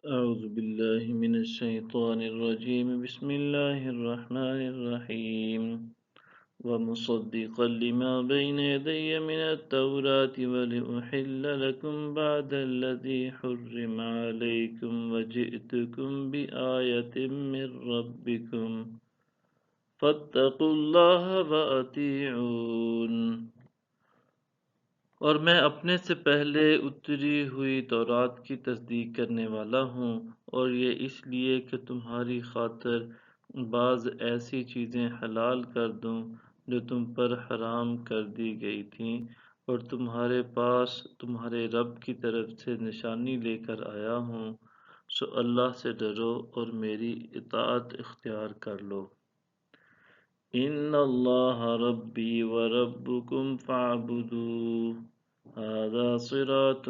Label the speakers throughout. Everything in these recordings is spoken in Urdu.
Speaker 1: أعوذ بالله من الشيطان الرجيم بسم الله الرحمن الرحيم ومصدقا لما بين يدي من التوراة ولأحل لكم بعد الذي حرم عليكم وجئتكم بآية من ربكم فاتقوا الله وأطيعون۔ اور میں اپنے سے پہلے اتری ہوئی تورات کی تصدیق کرنے والا ہوں، اور یہ اس لیے کہ تمہاری خاطر بعض ایسی چیزیں حلال کر دوں جو تم پر حرام کر دی گئی تھیں، اور تمہارے پاس تمہارے رب کی طرف سے نشانی لے کر آیا ہوں، سو اللہ سے ڈرو اور میری اطاعت اختیار کر لو۔ ان اللہ ربی وربکم فاعبدوہ ھذا صراط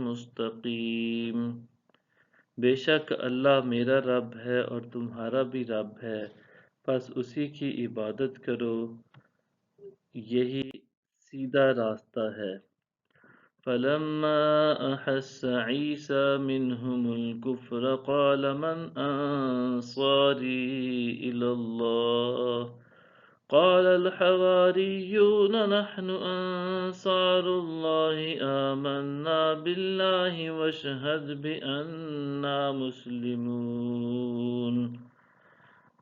Speaker 1: مستقیم۔ بے شک اللہ میرا رب ہے اور تمہارا بھی رب ہے، پس اسی کی عبادت کرو، یہی سیدھا راستہ ہے۔ فلما أحس عيسى منهم الكفر قال من أنصاري إلى الله قال الحواريون نحن أنصار الله آمنا بالله واشهد بأننا مسلمون۔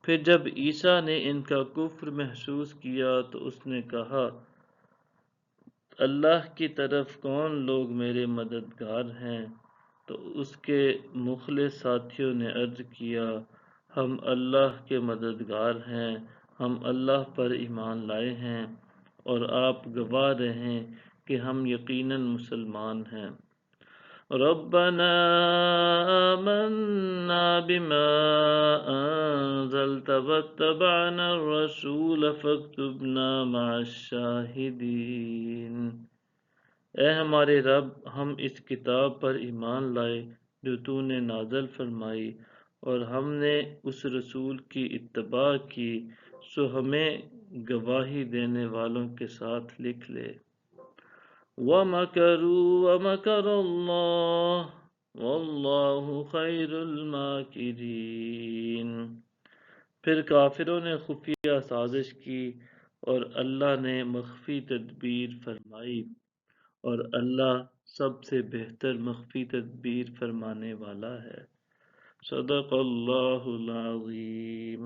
Speaker 1: پھر جب عیسیٰ نے ان کا کفر محسوس کیا تو اس نے کہا، اللہ کی طرف کون لوگ میرے مددگار ہیں؟ تو اس کے مخلص ساتھیوں نے عرض کیا، ہم اللہ کے مددگار ہیں، ہم اللہ پر ایمان لائے ہیں، اور آپ گواہ رہیں کہ ہم یقیناً مسلمان ہیں۔ ربنا آمنا بما انزلت واتبعنا الرسول فاکتبنا مع الشاہدین۔ اے ہمارے رب، ہم اس کتاب پر ایمان لائے جو تو نے نازل فرمائی، اور ہم نے اس رسول کی اتباع کی، سو ہمیں گواہی دینے والوں کے ساتھ لکھ لے۔ وَمَكَرُوا وَمَكَرَ اللَّهُ وَاللَّهُ خَيْرُ الْمَاكِرِينَ۔ پھر کافروں نے خفیہ سازش کی اور اللہ نے مخفی تدبیر فرمائی، اور اللہ سب سے بہتر مخفی تدبیر فرمانے والا ہے۔ صدق اللہ العظیم۔